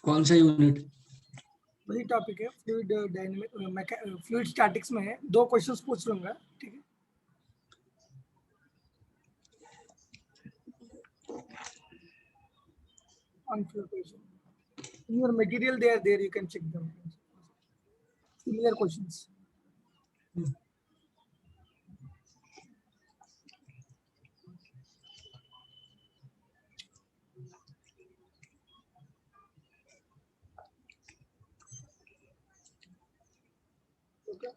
कौन सा यूनिट? वही टॉपिक है, फ्लूइड डायनेमिक फ्लूइड स्टैटिक्स में है। 2 क्वेश्चंस पूछ लूंगा, ठीक है? On flotation. In your material, they are there. You can check them. Similar questions. Okay.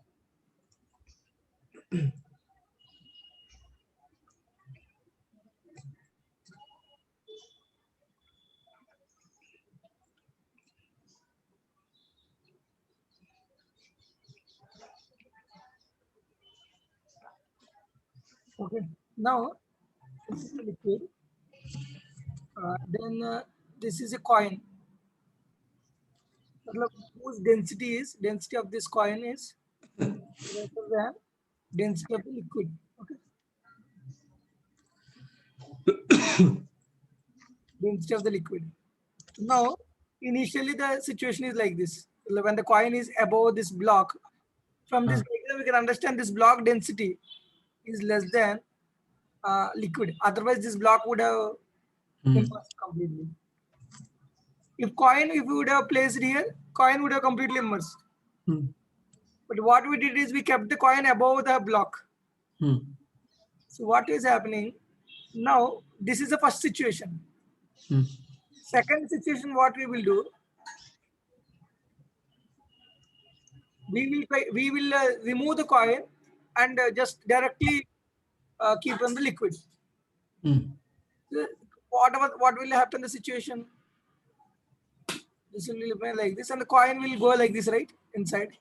Okay. Now this is a liquid. Then this is a coin. मतलब whose density of this coin is greater than density of the liquid. Okay. Density of the liquid. Now, initially the situation is like this. When the coin is above this block, from this diagram we can understand this block density is less than liquid. Otherwise, this block would have immersed completely. If we would have placed here, coin would have completely immersed. But what we did is we kept the coin above the block. So what is happening now? This is the first situation. Second situation, what we will do? We will remove the coin and just directly keep on the liquid. What will happen in the situation? This will remain like this, and the coin will go like this, right? Inside.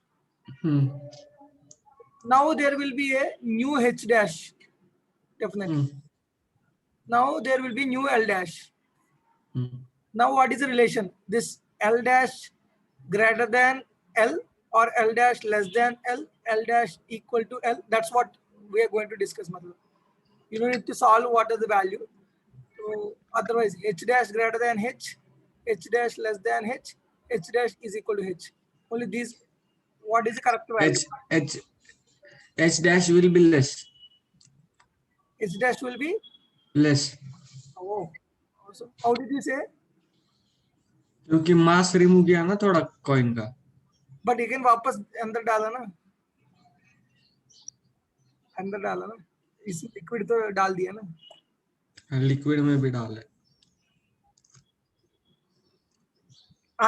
Now there will be a new H dash, definitely. Now there will be new L dash. Now what is the relation? This L dash greater than L or L dash less than L, L dash equal to L. That's what we are going to discuss. You don't need to solve what is the value. So otherwise H dash greater than H, H dash less than H, H dash is equal to H. Only these, what is the correct value? H dash will be less. H dash will be less. Oh, so how did you say? क्योंकि मास remove किया ना थोड़ा coin का. But again वापस अंदर डाला ना, इस लिक्विड तो डाल दिया ना. लिक्विड में भी डाल है.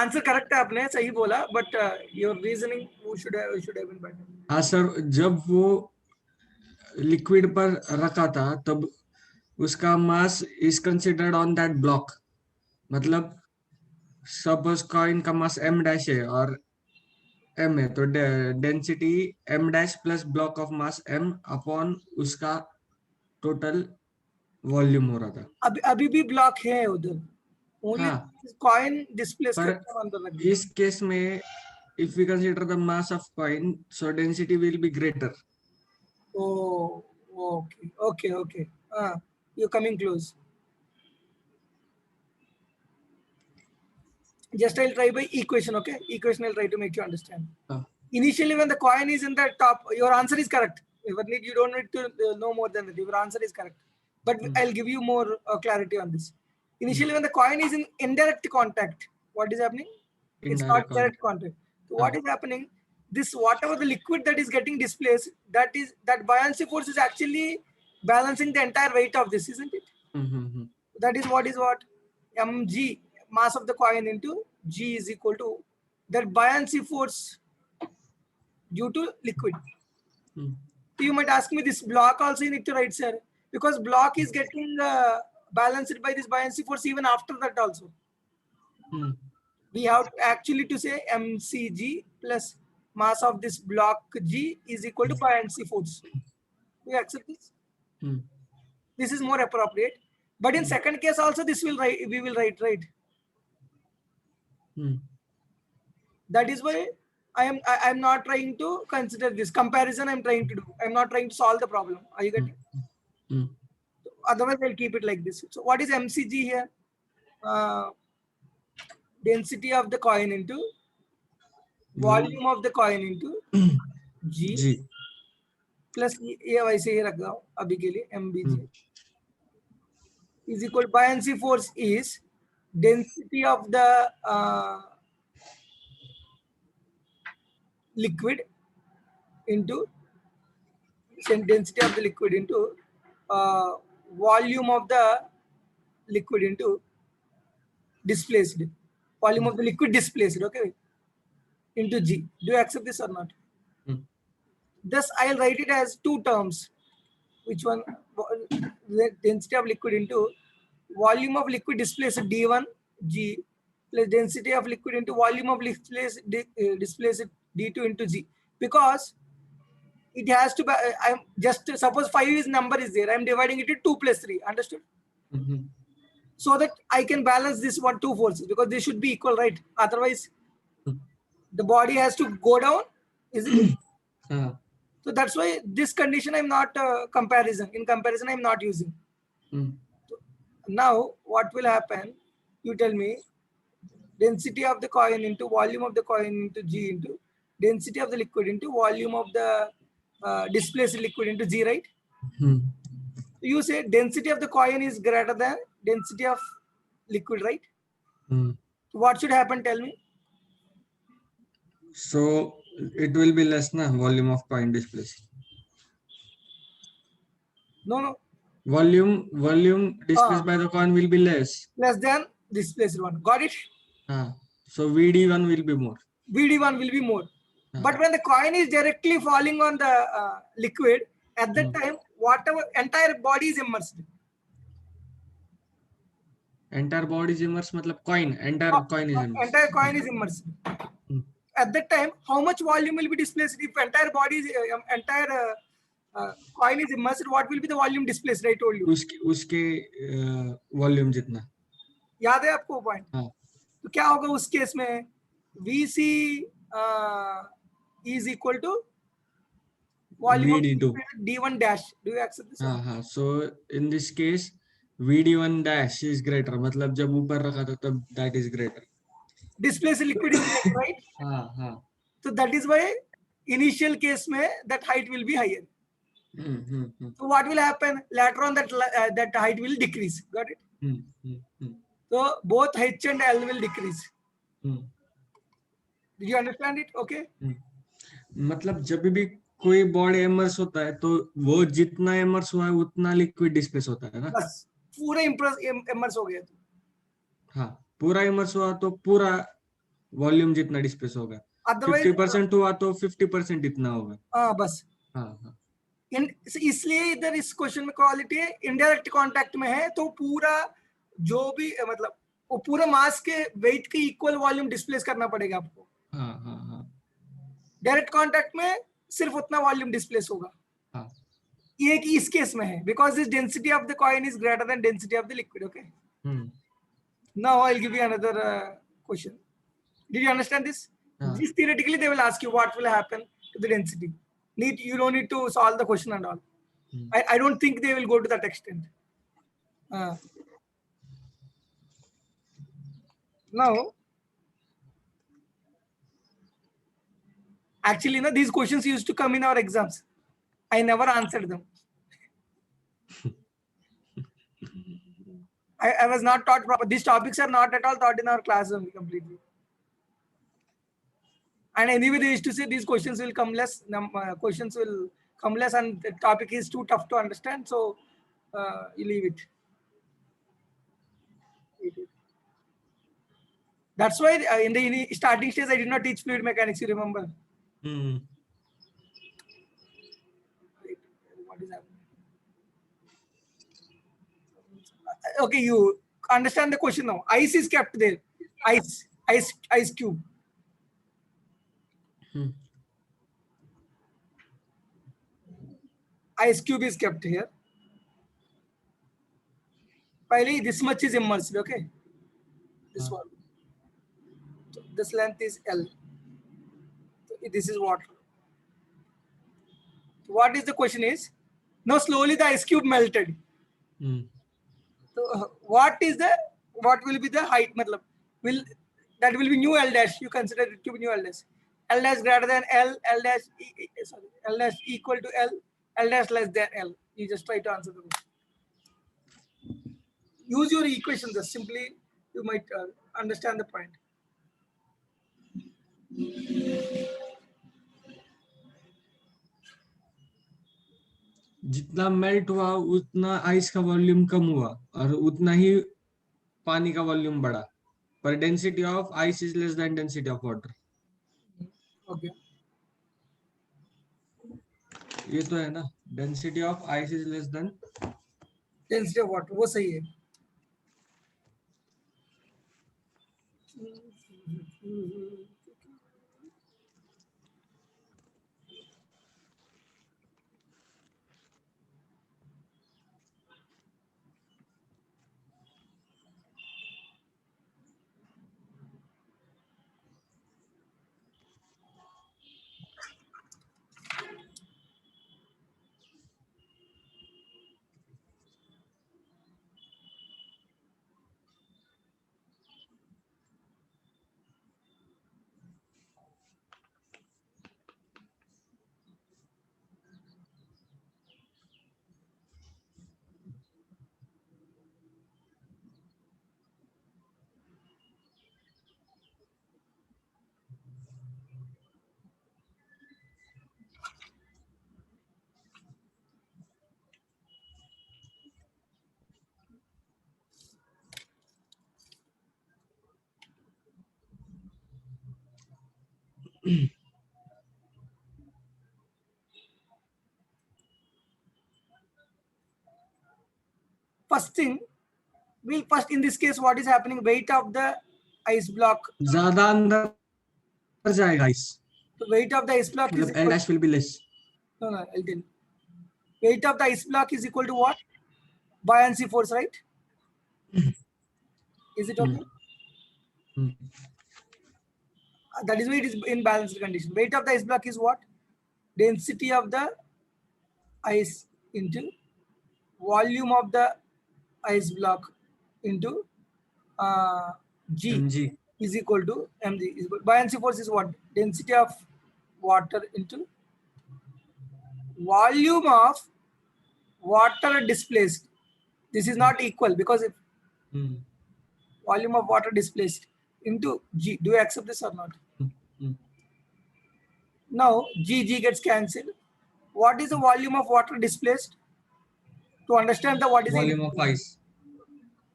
आंसर करेक्ट है, आपने सही बोला, but your reasoning should have been better. हाँ सर, जब वो लिक्विड पर रखा था तब उसका mass is considered on that block. मतलब सपोज कॉइन का मास m डैश है और m है, तो density m dash plus block of mass m upon उसका टोटल वॉल्यूम हो रहा था. अभी भी ब्लॉक है उधर, ओनली कॉइन डिस्प्लेस करके अंदर लग गया. इस केस में if we consider the mass of coin, so density will be greater. Oh, okay. You're coming close. Just I'll try by equation, okay? Equation I'll try to make you understand. Initially, when the coin is in the top, your answer is correct. You don't need to know more than that. Your answer is correct. But I'll give you more clarity on this. Initially, when the coin is in indirect contact, what is happening? It's not direct contact. So what is happening? This whatever the liquid that is getting displaced, that buoyancy force is actually balancing the entire weight of this, isn't it? That is what mg, mass of the coin, into g is equal to that buoyancy force due to liquid. So you might ask me, this block also you need to write, sir, because block is getting balanced by this buoyancy force even after that also. We have actually to say mcg plus mass of this block g is equal to buoyancy force. Do you accept this? This is more appropriate. But in second case also this we will write, right? That is why I am not trying to consider this comparison. I'm trying to do. I'm not trying to solve the problem. Are you getting? Otherwise, I'll keep it like this. So what is MCG here? density of the coin into volume of the coin into G G. plus ये वैसे ही रख दो अभी के लिए MBG is equal to buoyancy force is density of the liquid into density of the liquid into volume of the liquid into displaced volume of the liquid displaced, okay, into G. Do you accept this or not? Thus I'll write it as two terms. Which one? The density of liquid into volume of liquid displaced D1 G plus density of liquid into volume of displaced D2 into G, because it has to be, I'm just suppose 5 is number is there, I'm dividing it into 2 plus 3, understood? So that I can balance this one two forces, because they should be equal, right? Otherwise the body has to go down, isn't it? So that's why this condition I'm not comparison. In comparison, I'm not using. So now what will happen? You tell me density of the coin into volume of the coin into G into density of the liquid into volume of the displaced liquid into G, right? You say density of the coin is greater than density of liquid, right? So what should happen? Tell me. So it will be less, na, volume of coin displaced. No. Volume displaced by the coin will be less. Less than displaced one. Got it? So VD1 will be more. VD1 will be more. But when the coin is directly falling on the liquid, at that time, whatever entire body is immersed. Entire body is immersed, matlab coin. Entire coin is immersed. Entire coin is immersed. At that time, how much volume will be displaced? If entire body is entire coin is immersed, what will be the volume displaced? I told you. उसके volume जितना. याद है आपको point? तो क्या होगा उस case में? VC is equal to volume VD2 of D1 dash. Do you accept this? So in this case, VD1 dash is greater. मतलब जब ऊपर रखा था तब that is greater. Displaced liquid is greater, right? So that is why initial case में that height will be higher. So what will happen later on? That height will decrease. Got it? So both H and L will decrease. Did you understand it? Okay. मतलब जब भी कोई body immerse होता है तो वो जितना immerse हुआ है उतना लिक्विड डिस्प्लेस होता है ना. बस पूरा इमर्स हो गया तो. पूरा इमर्स हुआ तो पूरा वॉल्यूम जितना डिस्प्लेस होगा. 50% हुआ तो 50% इतना होगा. बस. इसलिए इधर इस क्वेश्चन में क्वालिटी है इनडायरेक्ट कांटेक्ट में है तो पूरा जो भी मतलब वो पूरा मास के वेट के इक्वल वॉल्यूम डिस्प्लेस करना पड़ेगा आपको. डायरेक्ट कांटेक्ट में सिर्फ उतना वॉल्यूम डिस्प्लेस होगा. ये कि इस केस में है because this density of the coin is greater than density of the liquid. Okay. Now I will give you another question. Did you understand this? This theoretically they will ask you what will happen to the density. You don't need to solve the question and all. I don't think they will go to that extent. Now, actually, these questions used to come in our exams. I never answered them. I was not taught proper. These topics are not at all taught in our classroom completely. And anyway, they used to say these questions will come less. Questions will come less, and the topic is too tough to understand. So you leave it. That's why in the starting stage, I did not teach fluid mechanics. You remember? What is happening? Okay, you understand the question now. Ice is kept there. Ice cube. Ice cube is kept here. Finally, this much is immersed. Okay, this one. So this length is L. So this is water. So what is the question is? Now slowly the ice cube melted. So what will be the height? Matlab, will that will be new L dash. You consider it to be new L dash. L dash greater than L, L dash, L dash equal to L, L dash less than L. You just try to answer the question. Use your equations. Just simply, you might understand the point. जितना melt हुआ उतना ice का volume कम हुआ और उतना ही पानी का volume बढ़ा, पर density of ice is less than density of water. Okay, ये तो है ना, density of ice is less than density of water, वो सही है. First thing, we'll first in this case, what is happening? Weight of the ice block. ज्यादा अंदर जाएगा ice. The weight of the ice block is L dash will be less. no, I'll tell you. Weight of the ice block is equal to what? Buoyancy force, right? Is it okay? That is why it is in balanced condition. Weight of the ice block is what? Density of the ice into volume of the ice block into G mg. is equal to mg. Buoyancy force is what? Density of water into volume of water displaced. This is not equal because if volume of water displaced into G. Do you accept this or not? Now G gets cancelled. What is the volume of water displaced? To understand the what is volume the of ice,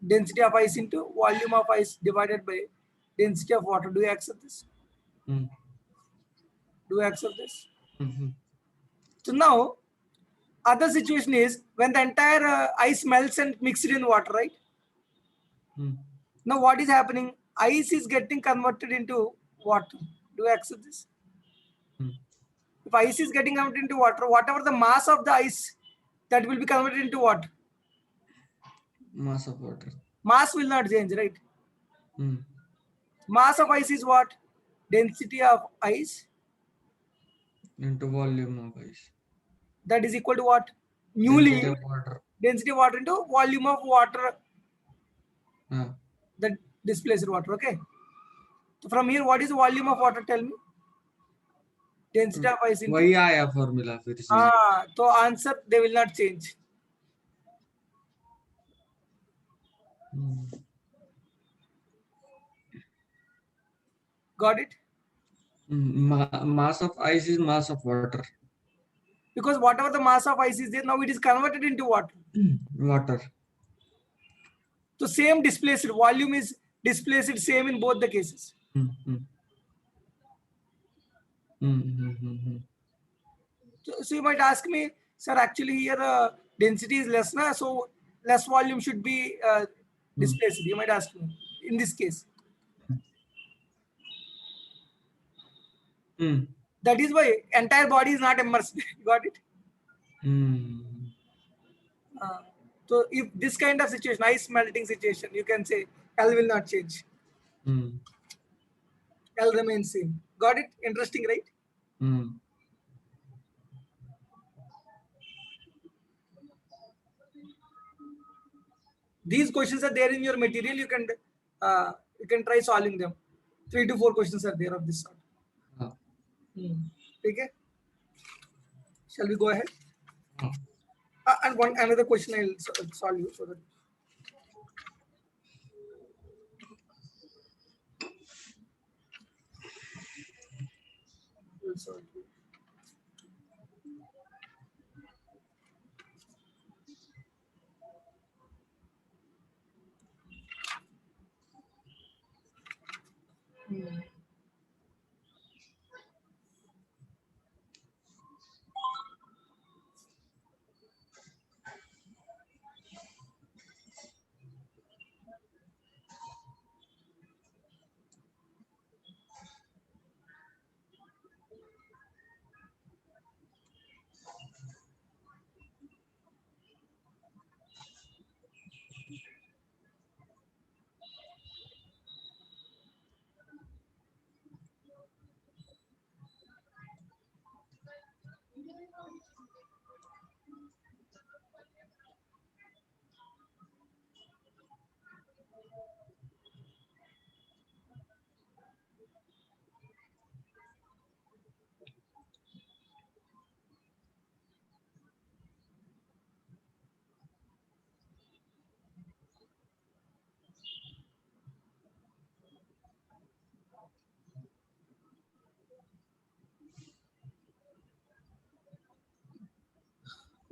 density of ice into volume of ice divided by density of water. Do you accept this? Do you accept this? So now other situation is when the entire ice melts and mixed in water, right? Now what is happening? Ice is getting converted into water. Do you accept this? If ice is getting converted into water, whatever the mass of the ice, that will be converted into what? mass of water. Mass will not change, right? Mass of ice is what? Density of ice into volume of ice. That is equal to what? Newly Density of water. Density of water into volume of water that displaced water. Okay. So from here, what is the volume of water? Tell me. Density of ice into. वही आया formula फिर से. So answer they will not change. Got it? Mass of ice is mass of water. Because whatever the mass of ice is there, now it is converted into water. Water. So same displaced volume is displaced same in both the cases. So you might ask me, sir, actually here density is less, na? So less volume should be displaced. You might ask me in this case. That is why entire body is not immersed. Got it? So if this kind of situation, ice melting situation, you can say L will not change. L remains same. Got it? Interesting, right? These questions are there in your material. You can try solving them. 3 to 4 questions are there of this sort. हाँ. Okay. Shall we go ahead? हाँ. And another question I'll solve you so that. We'll solve you.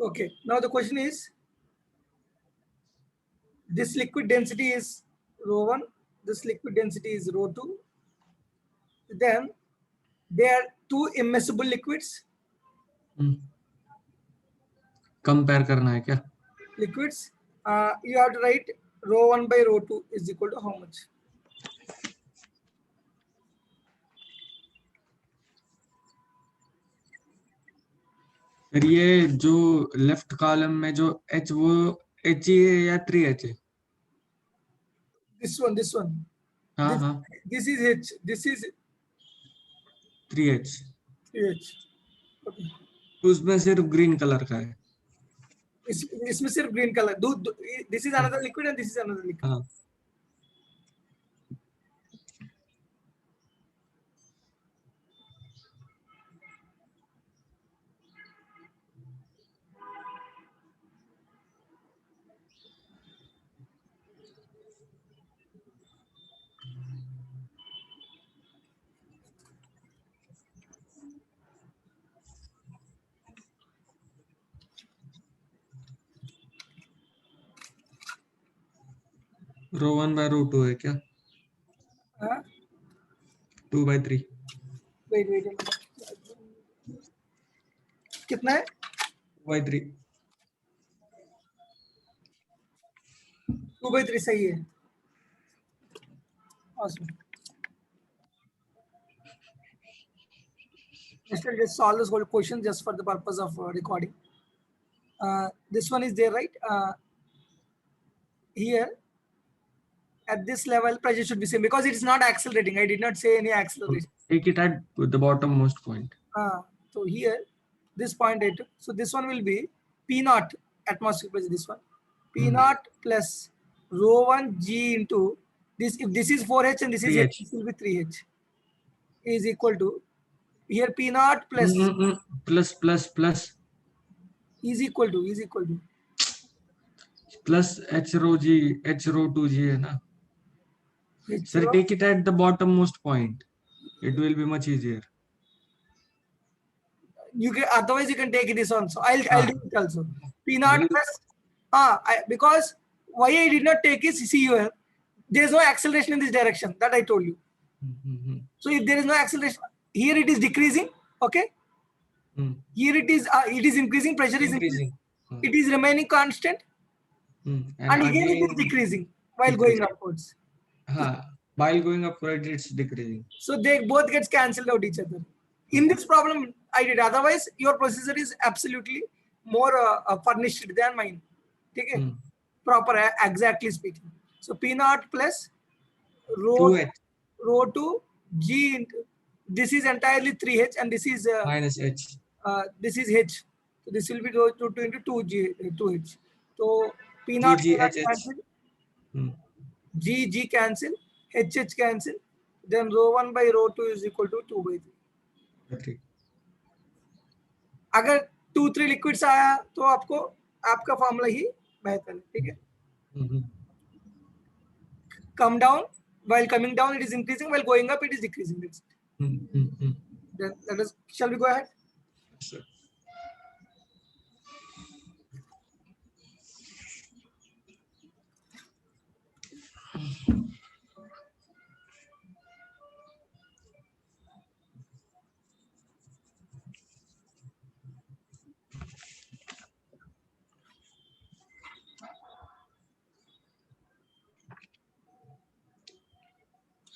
Okay, now the question is, this liquid density is rho 1, this liquid density is rho 2. Then there are two immiscible liquids. Compare करना है क्या? Liquids. You have to write rho 1 by rho 2 is equal to how much? फिर ये जो left column में जो H वो H ही है या 3H है? This one. हाँ हाँ. This is H. This is 3H. 3H. Okay. तो उसमें सिर्फ ग्रीन कलर का है. इसमें सिर्फ green colour. This is another liquid and this is another liquid. हाँ. रो 1 by रो 2 है क्या? 2 by 3. Wait. कितना है? 2 by 3. 2 by 3 सही है. Awesome. Let's solve this whole question just for the purpose of recording. This one is there, right? Here at this level pressure should be same because it is not accelerating. I did not say any acceleration. Take it at the bottommost point. So here this point at, so this one will be P naught atmospheric pressure, this one P naught plus rho 1 G into this. If this is 4H and this is 3H. H, this will be 3H is equal to here P naught plus plus is equal to plus H rho 2 G है ना. Sir, take it at the bottommost point. It will be much easier. You can, otherwise you can take this on. So I'll do it also. P naught plus because why I did not take is, see here, there is no acceleration in this direction that I told you. So if there is no acceleration, here it is decreasing. Okay. Here it is increasing. Pressure is increasing. It is remaining constant. And again it is decreasing while going upwards. While going upward, it's decreasing. So they both gets cancelled out each other. In this problem, I did. Otherwise, your processor is absolutely more furnished than mine. Okay? Proper, exactly speaking. So P naught plus rho 2 G into, this is entirely 3H and this is minus H. This is H. So this will be rho 2 into 2H. So P naught cancel. G cancel. H cancel. then rho1 by rho2 is equal to 2 by 3. अगर 2-3 liquids आया तो आपको आपका formula ही बेहतर है, ठीक है. Come down, while coming down it is increasing, while going up it is decreasing. That's it. Then let us, shall we go ahead? Sure.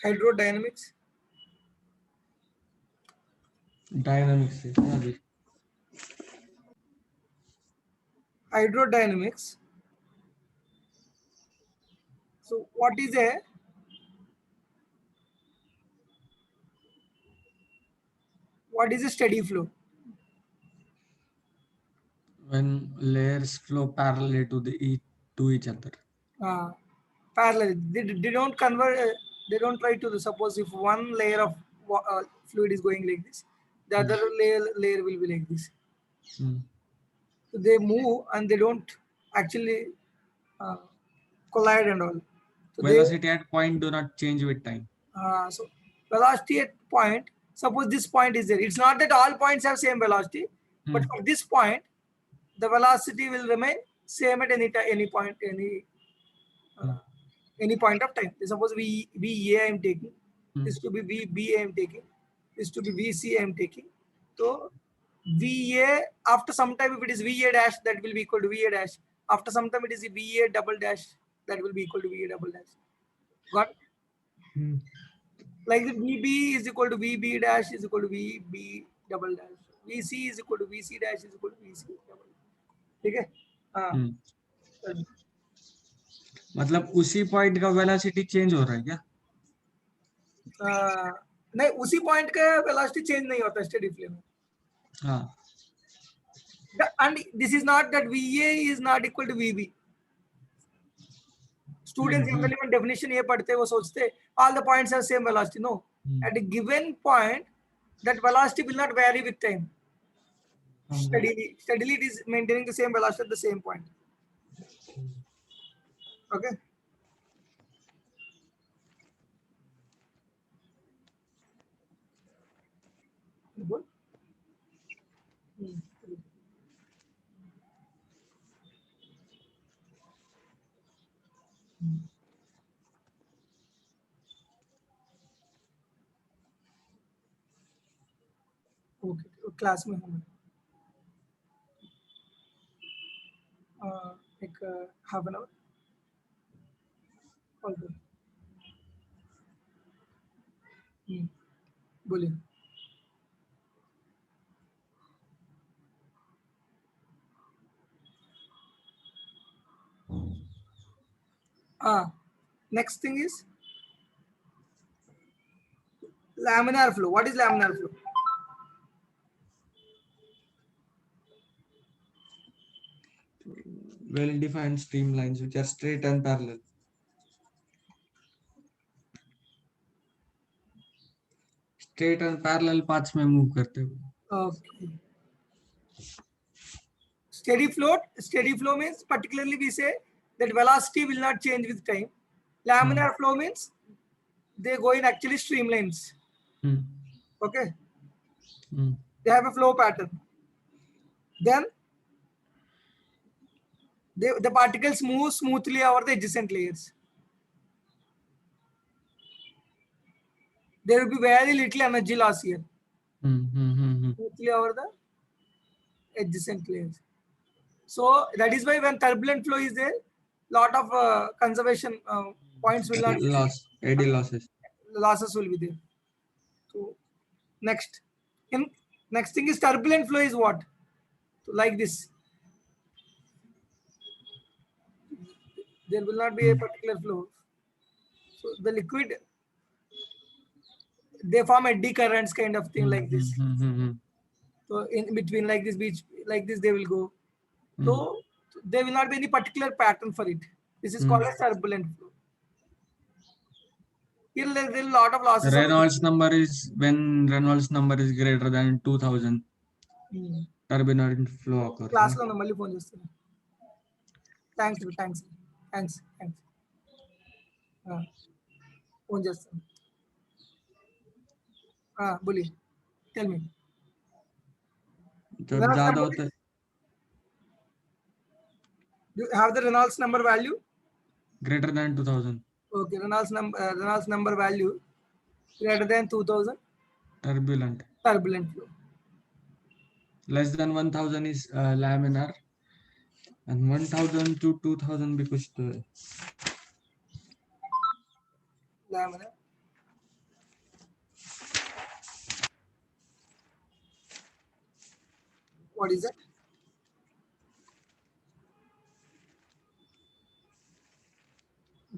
Hydrodynamics. Dynamics है क्या अभी? Hydrodynamics. So what is a steady flow? When layers flow parallel to each other. Parallel. They don't convert. They don't try to suppose if one layer of fluid is going like this, the other layer will be like this. So they move and they don't actually collide and all. So velocity at point do not change with time. So velocity at point, suppose this point is there. It's not that all points have same velocity, but for this point, the velocity will remain same at any point, any point of time. Suppose VA I am taking, this to be VB I am taking, this to be VC I am taking. So VA, after some time, if it is VA dash, that will be equal to VA dash. After some time, it is VA double dash, that will be equal to VA double dash. Got it? Like the VB is equal to VB dash is equal to VB double dash. VC is equal to VC dash is equal to VC double dash. ठीक है? मतलब उसी point का velocity change हो रहा है क्या? नहीं, उसी पॉइंट का वेलोसिटी चेंज नहीं होता स्टेडी फ्लो में. हाँ. And this is not that VA is not equal to VB. Students generally when definition ये पढ़ते वो सोचते all the points have same velocity. No, at a given point that velocity will not vary with time. Steadily it is maintaining the same velocity at the same point. Okay. Good. Okay, class में हूँ मैं. एक half an hour call करो. बोलिए. Next thing is laminar flow. What is laminar flow? Well-defined streamlines which are straight and parallel. Straight and parallel paths में move करते हो. Okay. Steady flow means particularly we say that velocity will not change with time. Laminar flow means they go in actually streamlines. Okay. They have a flow pattern. Then the particles move smoothly over the adjacent layers. There will be very little energy loss here. Smoothly over the adjacent layers. So that is why when turbulent flow is there, lot of conservation points will not eddy losses will be there. So next thing is turbulent flow is what? So like this. There will not be a particular flow. So the liquid, they form eddy currents kind of thing like this. So in between like this beach, like this they will go. So there will not be any particular pattern for it. This is called as turbulent flow. Here there is a lot of losses. Reynolds number is when Reynolds number is greater than 2000. Turbulent flow occurs. Class lo malli phone chestuna. Thanks. Phone chestuna. बोलिए. Tell me. जब ज्यादा होता है. Do you have the Reynolds number value? Greater than 2000. Okay, Reynolds number value greater than 2000. Turbulent flow. Less than 1000 is laminar, and 1000 to 2000 भी कुछ तो है. Laminar. What is that?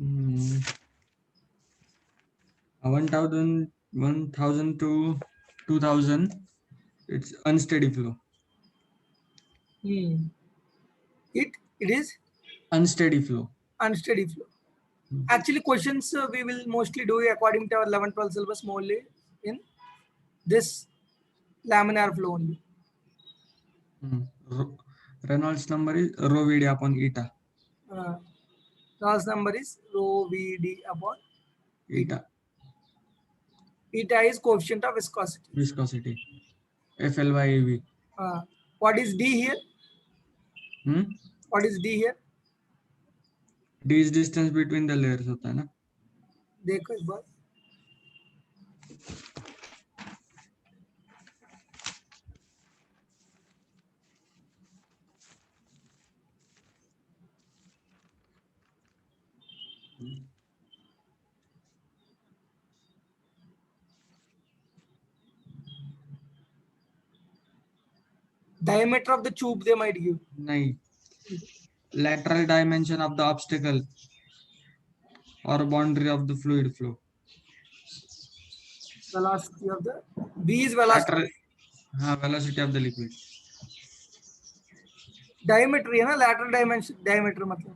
Mm. 1000 to 2000, it's unsteady flow. It is unsteady flow. Actually, questions we will mostly do according to our 11-12 syllabus, mostly in this laminar flow only. Reynolds number is rho Vd upon eta. Reynolds number is rho Vd upon eta. Eta is coefficient of viscosity. FL/AV. What is D here? What is D here? D is distance between the layers होता है ना? देखो एक बार. Diameter of the tube they might give. नहीं. Lateral dimension of the obstacle or boundary of the fluid flow. Velocity of the B is velocity. Velocity of the liquid. Diameter है ना, lateral diameter मतलब.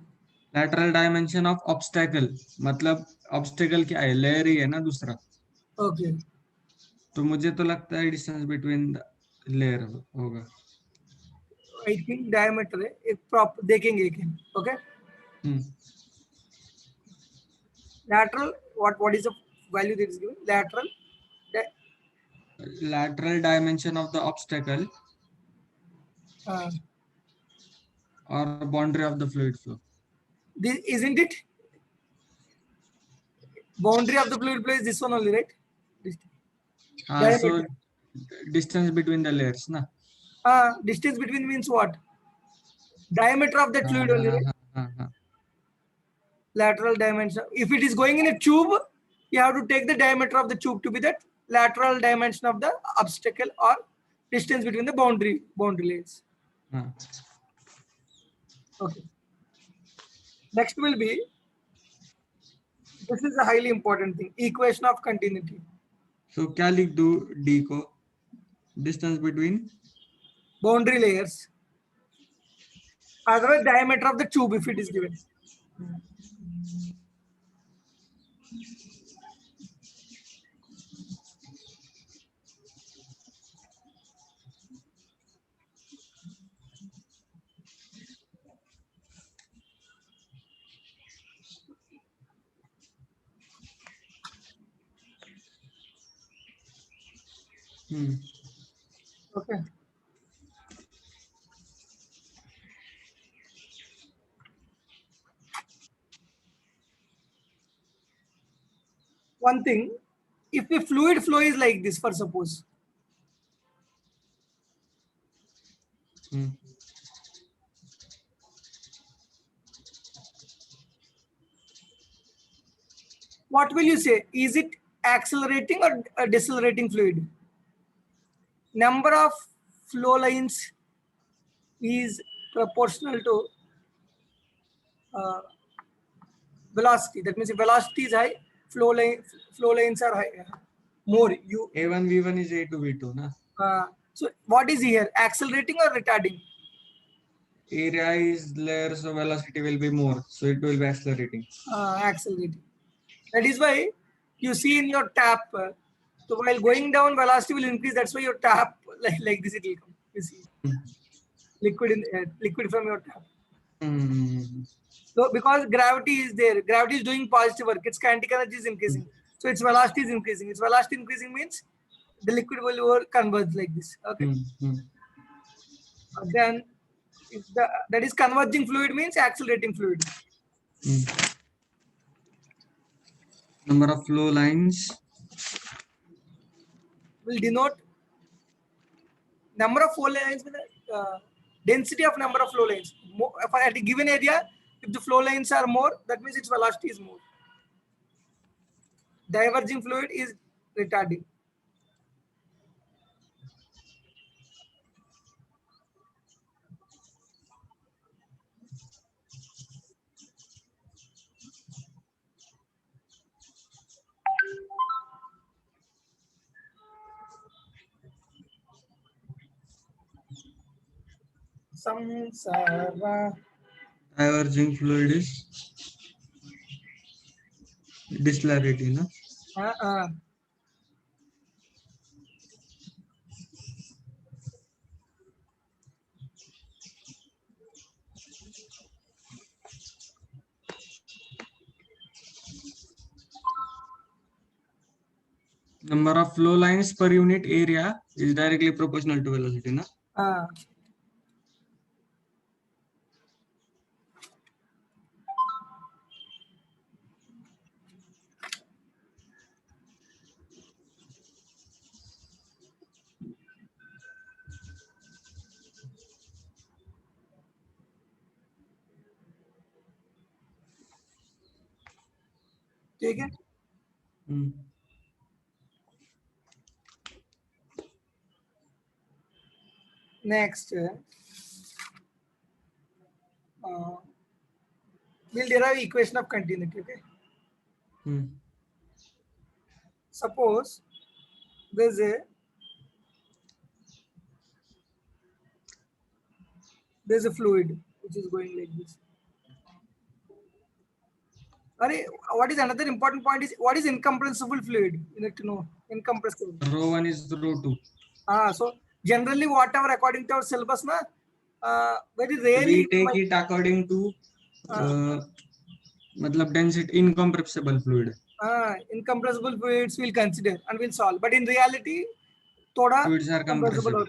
Lateral dimension of obstacle मतलब obstacle क्या है? Layer ही है ना दूसरा. Okay. तो मुझे तो लगता है distance between the layer होगा. I think diameter है. एक prop देखेंगे एक. Okay. Lateral, what is the value that is given? Lateral dimension of the obstacle or boundary of the fluid flow. This, isn't it? Boundary of the fluid flow is this one only, right? So distance between the layers, na? Distance between means what? Diameter of the fluid only, right? Lateral dimension. If it is going in a tube, you have to take the diameter of the tube to be that lateral dimension of the obstacle or distance between the boundary layers. Okay. Next will be, this is a highly important thing, equation of continuity. So क्या लिख दूँ D को? Distance between boundary layers. Otherwise, diameter of the tube if it is given. Okay. One thing, if a fluid flow is like this, for suppose, what will you say? Is it accelerating or decelerating fluid? Number of flow lines is proportional to velocity. That means if velocity is high, flow lines are high. More. A1 V1 is A2 V2, na? So what is here? Accelerating or retarding? Area is layer, so velocity will be more. So it will be accelerating. Accelerating. That is why you see in your tap. So while going down, velocity will increase. That's why your tap like this it will come. You see, liquid from your tap. So because gravity is there, gravity is doing positive work. Its kinetic energy is increasing. So its velocity is increasing. Its velocity increasing means the liquid will converge like this. Okay. Then that is converging fluid means accelerating fluid. Number of flow lines will denote number of flow lines, density of number of flow lines. At a given area, if the flow lines are more, that means its velocity is more. Diverging fluid is retarding. Samsara. Diverging fluid is dissimilarity, no? Number of flow lines per unit area is directly proportional to velocity, no? ठीक है. Next, we'll derive equation of continuity. Okay. Suppose there's a fluid which is going like this. What is another important point is what is incompressible fluid? You need to know incompressible. Rho1 is Rho2. So generally, whatever according to our syllabus, very rarely we take it according to density incompressible fluid. Incompressible fluids we'll consider and we'll solve. But in reality, fluids are compressible.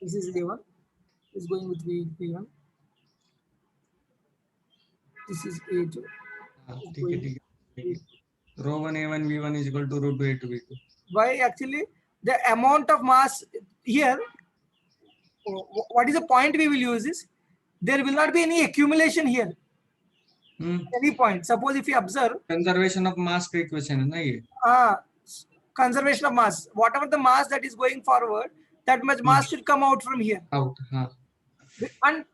This is A1. Is going with V1. This is A2. Rho1 A1 V1 is equal to Rho2 A2 V2. Why actually the amount of mass here? What is the point we will use is there will not be any accumulation here. Any point. Suppose if you observe conservation of mass equation, conservation of mass. Whatever the mass that is going forward, that much mass should come out from here. And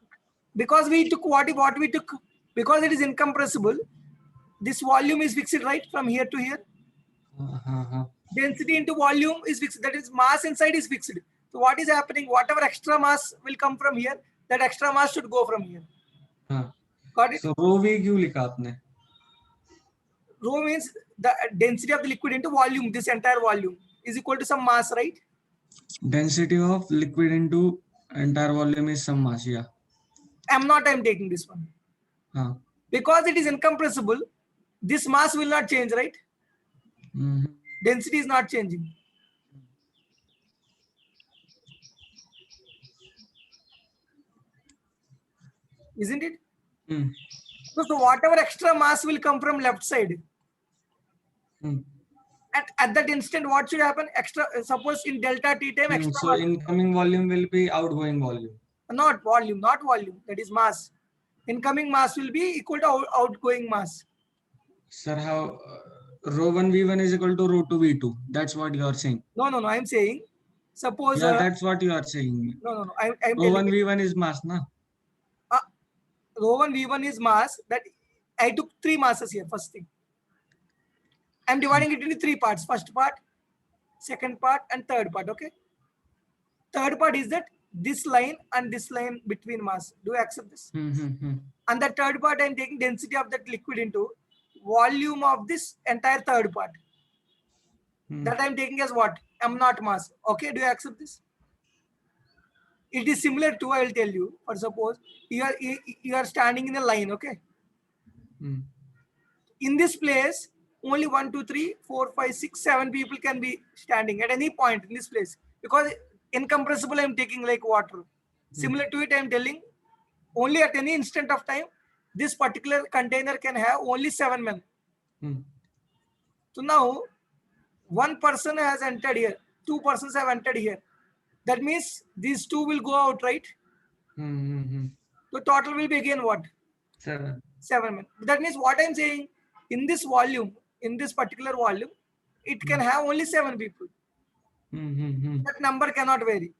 because we took what we took, because it is incompressible, this volume is fixed right from here to here. Density into volume is fixed. That is mass inside is fixed. So what is happening? Whatever extra mass will come from here, that extra mass should go from here. Got it? So rho v क्यों लिखा आपने? Rho means the density of the liquid into volume. This entire volume is equal to some mass, right? Density of liquid into entire volume is some mass. Yeah. I'm taking this one. Because it is incompressible, this mass will not change, right? Density is not changing. Isn't it? So whatever extra mass will come from left side. At that instant, what should happen? Extra, suppose in delta T time, extra. So incoming volume will be outgoing volume. Not volume. That is mass. Incoming mass will be equal to outgoing mass. Sir, how Rho1 V1 is equal to Rho2 V2? That's what you are saying. No. I'm saying, suppose. Yeah, that's what you are saying. No. Rho1 V1 is mass, na? Rho1 V1 is mass. That I took 3 masses here. First thing. I'm dividing it into 3 parts. First part, second part, and third part. Okay. Third part is that this line and this line between mass. Do you accept this? And the third part, I'm taking density of that liquid into volume of this entire third part. That I'm taking as what? M naught mass. Okay, do you accept this? It is similar to, I will tell you, or suppose you are standing in a line, okay? In this place, only 1, 2, 3, 4, 5, 6, 7 people can be standing at any point in this place, because incompressible I'm taking like water. Similar to it, I'm telling only at any instant of time, this particular container can have only 7 men. So now, one person has entered here, 2 persons have entered here. That means these 2 will go out, right? So total will be again what? 7. 7 men. That means what I'm saying, in this volume, in this particular volume, it can have only 7 people. That number cannot vary.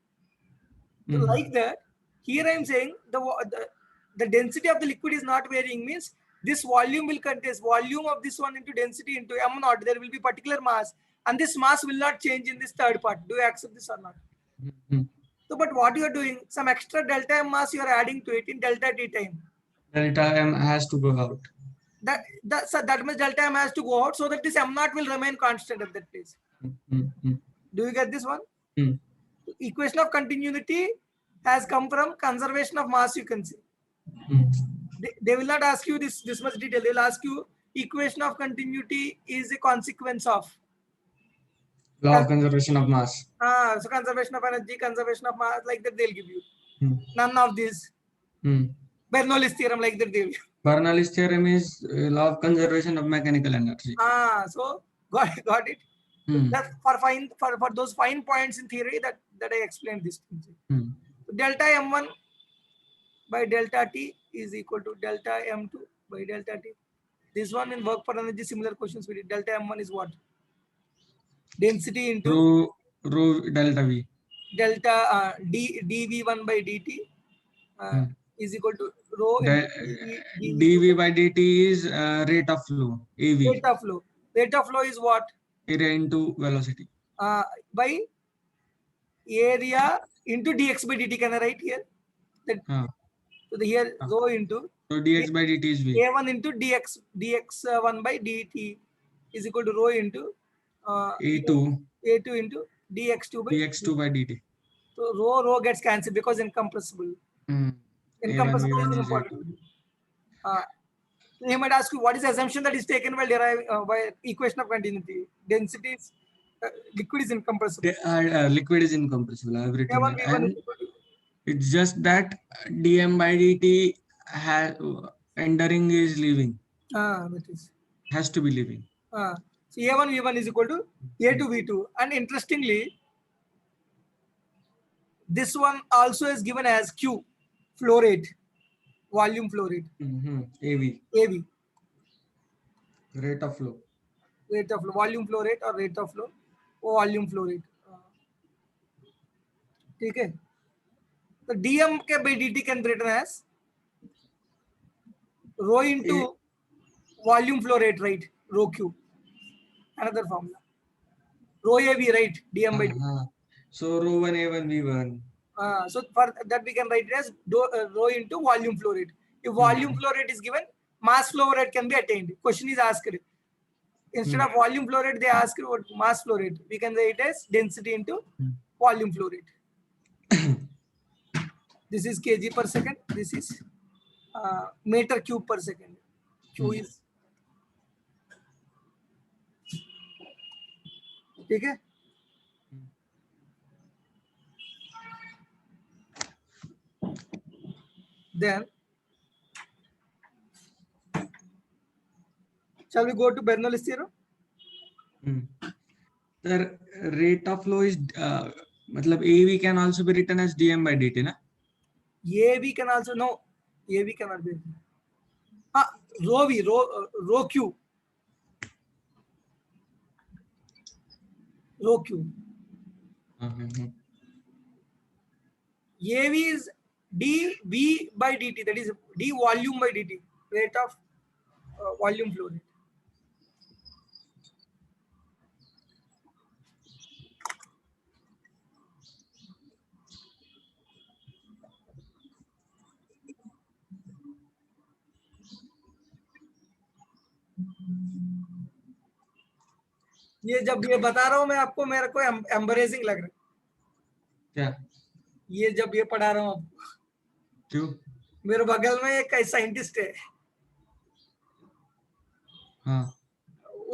So like that, here I'm saying the density of the liquid is not varying, means this volume will contain volume of this one into density into m naught. There will be particular mass, and this mass will not change in this third part. Do you accept this or not? So, but what you are doing, some extra delta m mass you are adding to it in delta t time. Delta m has to go out. So that means delta m has to go out, so that this m naught will remain constant at that place. Do you get this one? Equation of continuity has come from conservation of mass, you can see. They will not ask you this much detail. They will ask you equation of continuity is a consequence of law of conservation of mass. So conservation of energy, conservation of mass, like that they'll give you. None of this. Bernoulli's theorem, like that they'll give. Bernoulli's theorem is law of conservation of mechanical energy. So got it. That for those fine points in theory that I explained this. Delta m1 by delta t is equal to delta m2 by delta t. This one in work for energy, similar questions we did. Delta m1 is what? Density into rho delta v. Delta dv1 by dt is equal to rho dv by dt is rate of flow. AV. Rate of flow. Rate of flow is what? Area into velocity. By area into dx by dt. Can I write here? So here rho into. So dx by dt is v. A1 into dx1 by dt is equal to rho into A2 into dx2 by dt. So rho gets cancelled because incompressible. Incompressible is important. He might ask you what is the assumption that is taken while deriving by equation of continuity. Density is liquid is incompressible. Liquid is incompressible. Everything. And it's just that dm by dt entering is leaving. That is. Has to be leaving. So A1 V1 is equal to A2 V2. And interestingly, this one also is given as Q, flow rate, volume flow rate. AV. Rate of flow. Rate of flow, volume flow rate or rate of flow, or volume flow rate. Okay. The dm by dt can be written as rho into volume flow rate, right? Rho Q. Another formula. Rho AV, right? dm by dt. So rho 1 A1 V1. So for that we can write it as rho into volume flow rate. If volume flow rate is given, mass flow rate can be attained. Question is asked. Instead of volume flow rate, they ask what mass flow rate. We can write it as density into volume flow rate. This is kg per second. This is meter cube per second. Q is. Okay. Then, shall we go to Bernoulli's theorem? The rate of flow is, matlab AV can also be written as dm by dt, na? AV can also, no, AV cannot be. Rho V, rho Q. Rho Q. AV is dV by dt, that is d volume by dt, rate of volume flow rate. ये जब ये बता रहा हूँ मैं आपको, मेरे को एम्बरेसिंग लग रहा है। क्या? ये जब ये पढ़ा रहा हूँ आपको। क्यों? मेरे बगल में एक साइंटिस्ट है, हाँ।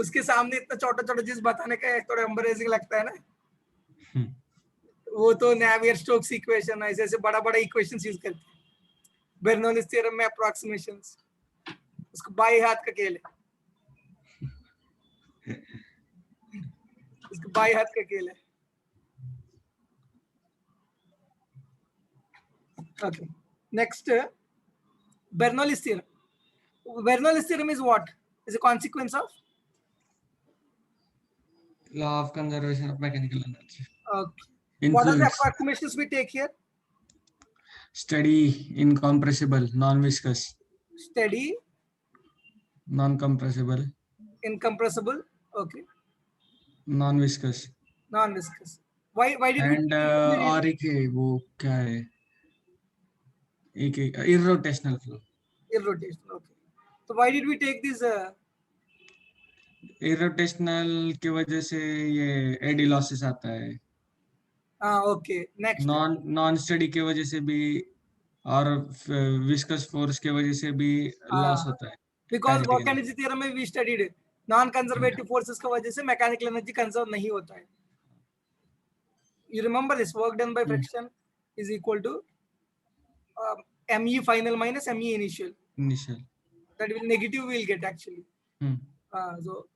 उसके सामने इतना छोटा छोटा चीज बताने का थोड़ा एम्बरेसिंग लगता है ना। हम्म, वो तो नेवियर स्टोक्स इक्वेशन ऐसे ऐसे बड़ा बड़ा इक्वेशन यूज करते हैं, बर्नौलीज थ्योरम में अप्रोक्सीमेशंस, उसको बाई हाथ का खेल है, उसको बाई हाथ का खेल है। Okay. Next, Bernoulli's theorem. Bernoulli's theorem is what? Is a consequence of? law of conservation of mechanical energy. Okay. What are the Influence. approximations we take here? Steady, incompressible, non-viscous. Steady, non-compressible, incompressible, okay, non-viscous. non-viscous. Why did we And take और एक है वो क्या है, एक irrotational flow. irrotational? Okay. So why did we take this? Irrotational की वजह से ये एडी लॉसेस आता है. Okay. Next. नॉन स्टडी की वजह से भी और विस्कस फोर्स की वजह से भी लॉस होता है. Because Kinetic work energy theorem में we studied non-conservative forces की वजह से mechanical energy conserve नहीं होता है. You remember this? Work done by friction is equal to ME final minus ME initial. Initial. That will negative we'll get actually. Hmm. So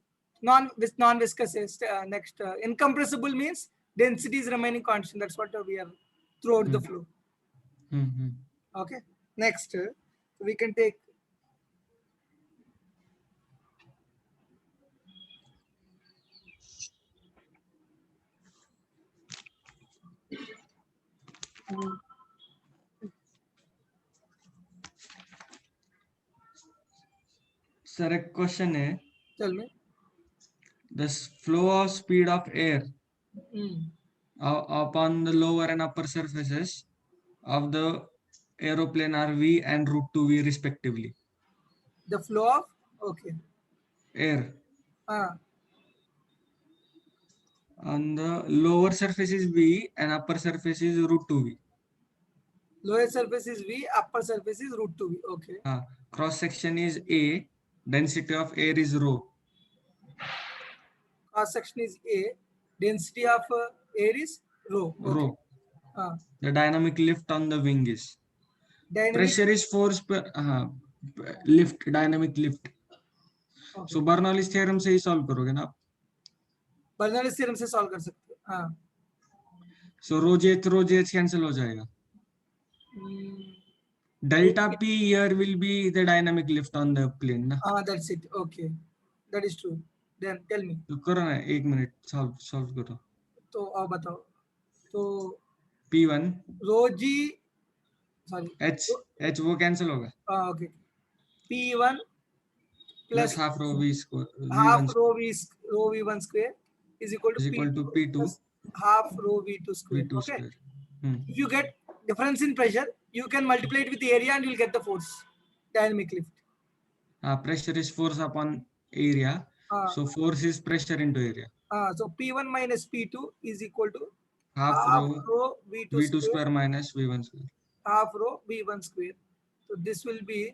non-viscous is next. Incompressible means density is remaining constant. That's what we are throughout the flow. Okay. Next, we can take sir एक question है. Tell me. The flow of speed of air upon the lower and upper surfaces of the aeroplane are v and root 2v respectively. The flow of Air on the lower surface is v and upper surface is root 2v. Lower surface is v, upper surface is root 2v. Okay. Cross section is a, density of air is rho. Cross section is a, density of air is rho. Okay. Rho. The dynamic lift on the wing is. Pressure is force per lift, dynamic lift. Okay. So Bernoulli's theorem से ही solve करोगे ना आप? Bernoulli's theorem से solve कर सकते हैं. So rho jth cancel हो जाएगा. Delta P here will be the dynamic lift on the plane ना? That's it. Okay, that is true. Then tell me. तो करो ना, एक मिनट solve करो. तो आप बताओ. तो P1 rho g, sorry, h वो cancel होगा. Okay. P1 plus half rho v square, half rho v1 square is equal to P2 plus half rho v2 square. V2 okay. Square. If you get difference in pressure, you can multiply it with the area and you'll get the force, dynamic lift. Pressure is force upon area. So force is pressure into area. So P1 minus P2 is equal to half rho V2 square minus V1 square. Half rho V1 square. So this will be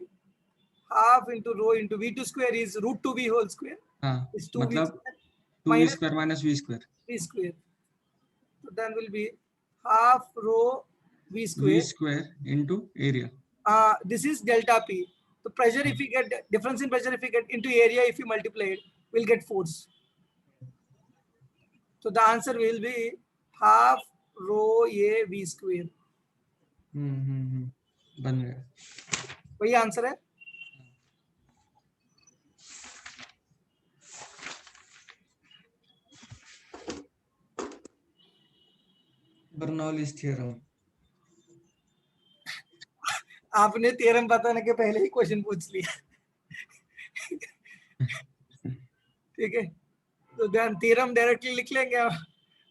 half into rho into V2 square is root 2V whole square. Is 2V square. 2V square minus V square. V square. So then will be half rho V square. V square into area. This is delta P. The pressure, if we get difference in pressure, if we get into area, if we multiply it, we'll get force. So the answer will be half rho A V square. बन गया. वही answer है. Bernoulli's theorem. आपने theorem बताने के पहले ही question पूछ लिया. ठीक है, तो ध्यान थ्योरम डायरेक्टली लिख लेंगे.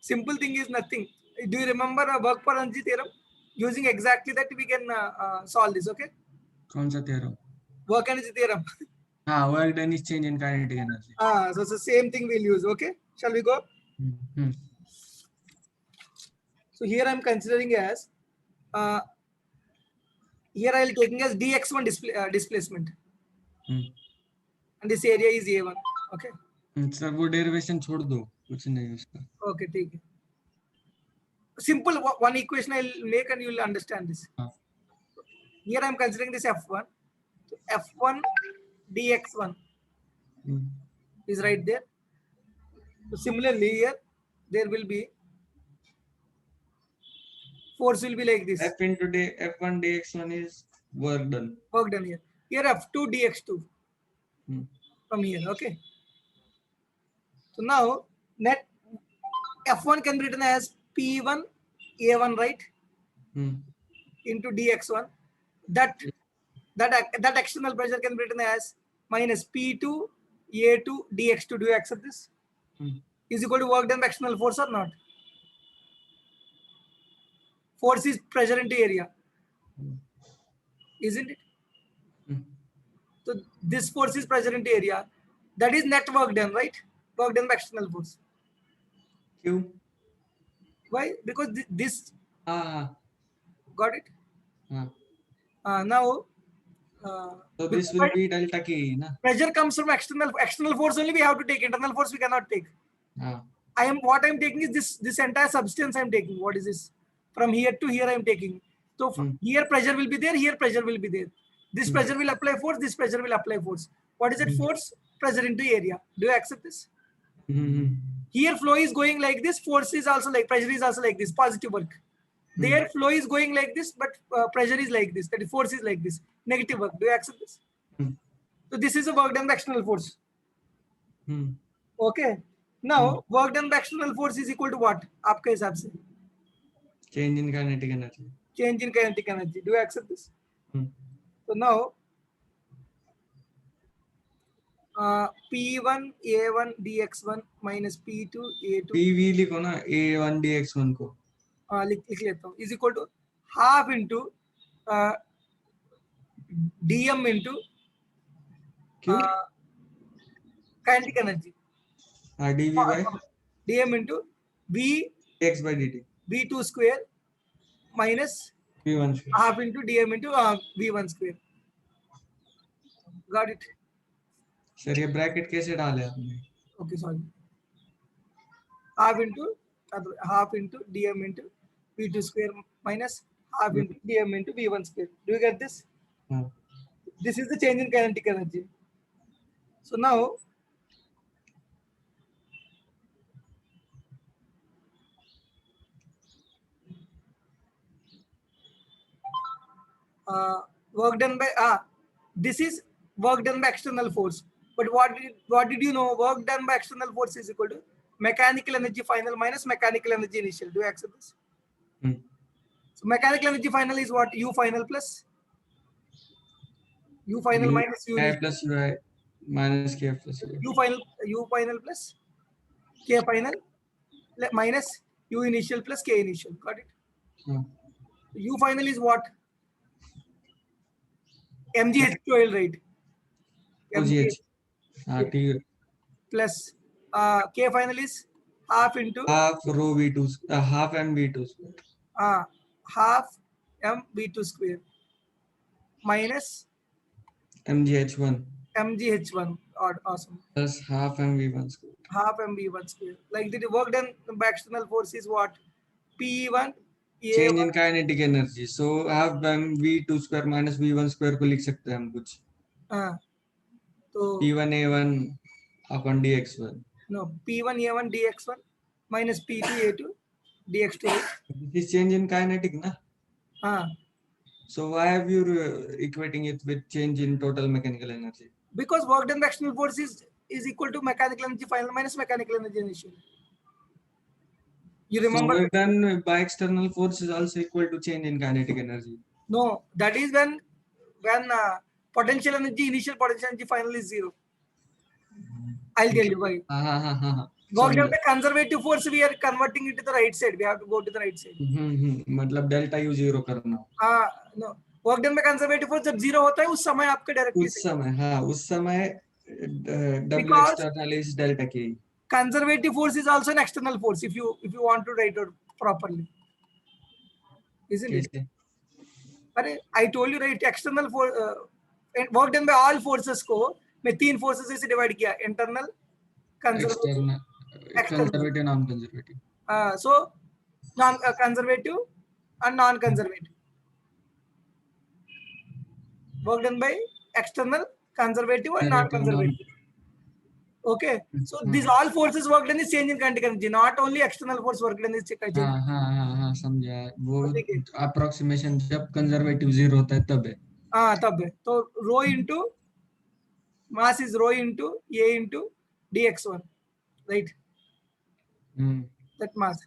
Simple thing is nothing. Do you remember work पर energy theorem? Using exactly that we can solve this. Okay. कौन सा theorem? Work energy theorem. work done is change in kinetic energy. So it's the same thing we'll use. Okay, shall we go? So here I'm considering as here I'll taking as dx1 displacement, and this area is a1. Okay. Sir वो derivation छोड़ दो, कुछ नहीं उसका. Okay, ठीक है. Simple one equation I'll make and you'll understand this. Here I'm considering this f1. So f1 dx1 is right there. So similarly here there will be force will be like this. F into f1 dx1 is work done. Work done here. Here f2 dx2 from here. Okay. So now net f1 can be written as p1 a1, right? Into dx1. That external pressure can be written as minus p2 a2 dx2. Do you accept this? Is equal to work done by external force or not? Force is pressure into area, isn't it? So this force is pressure into area. That is net work done, right? Work done by external force. Q. Why? Because this. Got it? Now. So this will be delta K, na? Pressure comes from external force only. We have to take internal force. We cannot take. What I'm taking is this entire substance. I'm taking. What is this? From here to here, I'm taking. So here pressure will be there. Here pressure will be there. This pressure will apply force. This pressure will apply force. What is that force? Pressure into area. Do you accept this? Here flow is going like this. Force is also like pressure is also like this. Positive work. There flow is going like this, but pressure is like this. That is force is like this. Negative work. Do you accept this? So this is a work done by external force. Okay. Now work done by external force is equal to what? आपके हिसाब से? Change in kinetic energy. Change in kinetic energy. Do you accept this? So now P1 A1 dx1 minus P2 A2. PV लिखो ना A1 dx1 को. लिख लेता हूँ. Is equal to half into dm into kinetic energy. dV by dm into v dx by dt. v2 square minus v1 square. half into dm into v1 square. Got it? Sir ये bracket कैसे डाले आपने? Okay, sorry. half into dm into v2 square minus half into dm into v1 square. Do you get this? This is the change in kinetic energy. So now work done by this is work done by external force. But what did you know? Work done by external force is equal to mechanical energy final minus mechanical energy initial. Do you accept this? So mechanical energy final is what? U final plus U final minus U initial. plus U minus K plus U final plus K final minus U initial plus K initial. Got it? U final is what? mgh2l, right? mgh plus K final is half into half rho v2 half m v2 half m v2 square minus mgh1 awesome plus half m v1 square. Half m v1 square. Like the work done by external force is what? P1 change in kinetic energy. So half m v2 square minus v1 square को लिख सकते हैं हम कुछ. तो P1 A1 upon dx1. No, P1 A1 dx1 minus P2 A2 dx2. This is change in kinetic, na? So why are you equating it with change in total mechanical energy? Because work done by external force is equal to mechanical energy final minus mechanical energy initial. You remember? So work done by external force is also equal to change in kinetic energy. No, that is when potential energy initial, potential energy final is 0. I'll tell you why. Work done by conservative force, we are converting it to the right side. We have to go to the right side. मतलब delta U 0 करना. No, work done by conservative force जब 0 होता है उस समय आपके directly उस समय, हाँ उस समय W Because external is delta K. conservative force is also an external force if you want to write it properly, isn't it? कैसे? अरे I told you right, external force work done by all forces को मैं 3 forces से divide किया, internal, conservative, External, external. conservative, non-conservative. So non conservative and non-conservative. Work done by external, conservative and non-conservative. Okay, so these all forces work done is change in kinetic energy, not only external force work done is change. हाँ समझा, वो ठीक है। approximation जब conservative 0 होता है तब है। हाँ तब है, तो rho into mass is rho into A into dx1, right? That mass,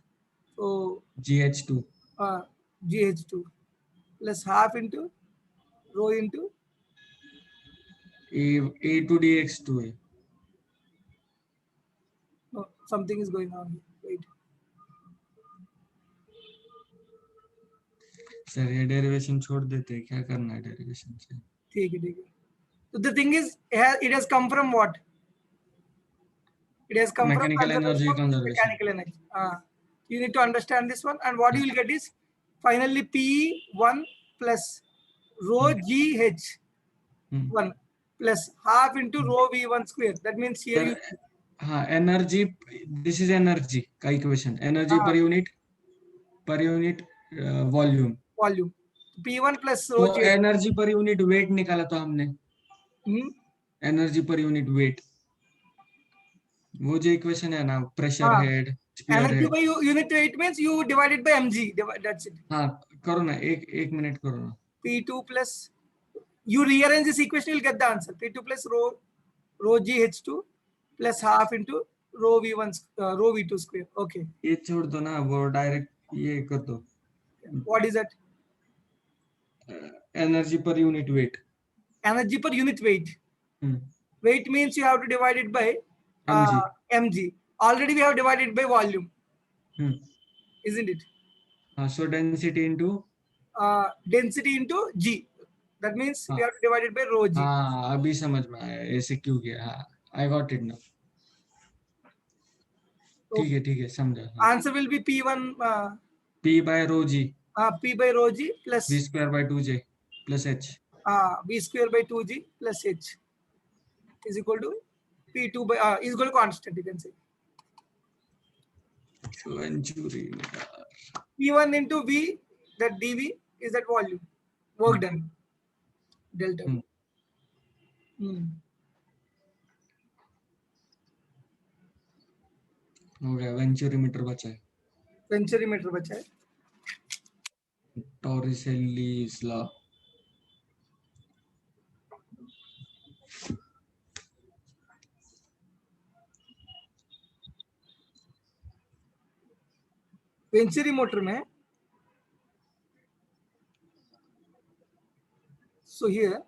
so GH2 GH2 plus half into rho into A to dx2 है। no, something is going on here, wait. Sir ये derivation छोड़ देते हैं, क्या करना है derivation से? ठीक है ठीक है। So the thing is, it has come from what? It has come from Mechanical energy conservation. mechanical energy. You need to understand this one, and what you will get is finally P1 plus rho GH1 plus half into rho V1 square. That means here you हाँ energy, this is energy का equation, energy per unit volume P1 plus rho तो G. Energy per unit weight निकाला तो हमने, energy per unit weight, वो जो equation है ना, प्रेशर हेड, स्पीयर Energy head. by unit weight means you divided by mg. That's it. हाँ करो ना, एक मिनट करो ना। P2 plus, you rearrange this equation, you'll get the answer. P2 plus rho GH2 plus half into rho V1 rho V2 square. Okay. ये छोड़ दो ना, वो डायरेक्ट ये कर दो। What is that? Energy per unit weight. Energy per unit weight. Weight means you have to divide it by mg. Already we have divided by volume, isn't it? So density into G. That means we have to divide it by rho g. हाँ अभी समझ में आया ऐसे क्यों किया। हाँ I got it now. ठीक है समझा। Answer will be P1 P by rho g. P by rho g plus V square by 2j plus h. V square by 2g plus h is equal to P2 by is equal to constant, you can say. Venturi. P1 into V, that dV is that volume, work done, delta. हो गया, venturimeter बचा है। Venturimeter बचा है। टॉरिसेल्ली's law. Venturimeter में so here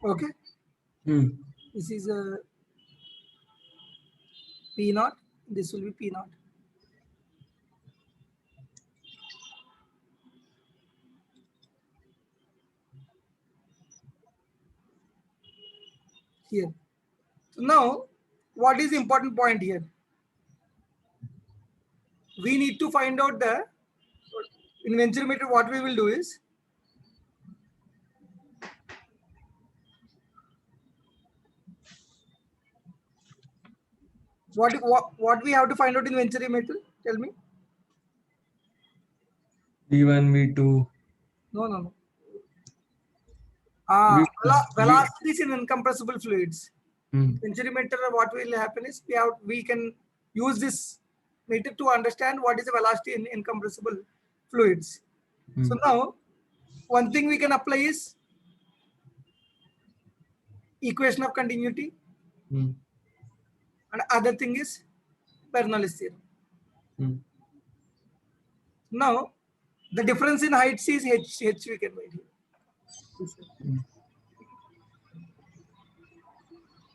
okay, this is a P naught, this will be P naught. Here. So now, what is the important point here? We need to find out the, in Venturometer, what we will do is, what we have to find out in Venturometer? Tell me. V1, V2. No. Velocities in incompressible fluids. Hmm. Centurimeter, what will happen is we can use this meter to understand what is the velocity in incompressible fluids. So now, one thing we can apply is equation of continuity, and other thing is Bernoulli's theorem. Now, the difference in heights is h we can write here.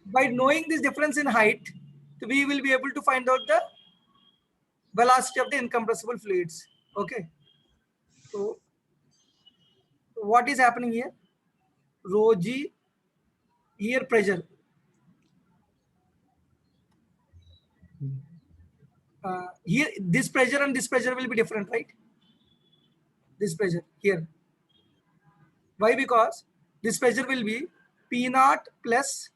By knowing this difference in height, we will be able to find out the velocity of the incompressible fluids. Okay. So, what is happening here? Rho g, here pressure. Here, this pressure and this pressure will be different, right? This pressure here. Why? Because this pressure will be P naught plus,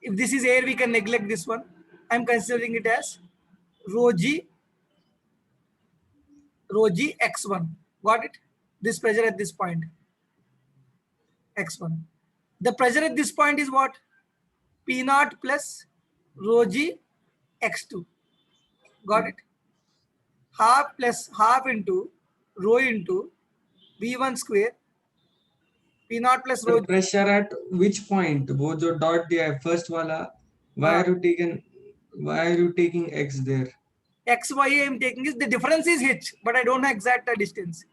if this is air, we can neglect this one. I'm considering it as rho g x1. Got it? This pressure at this point, x1. The pressure at this point is what? P naught plus rho g x2. Got it? Half plus half into rho into V1 square P naught plus rho. The pressure at which point? वो जो dot दिया है first वाला. Why are you taking x there? X, Y I am taking is the difference is h, but I don't know exact distance.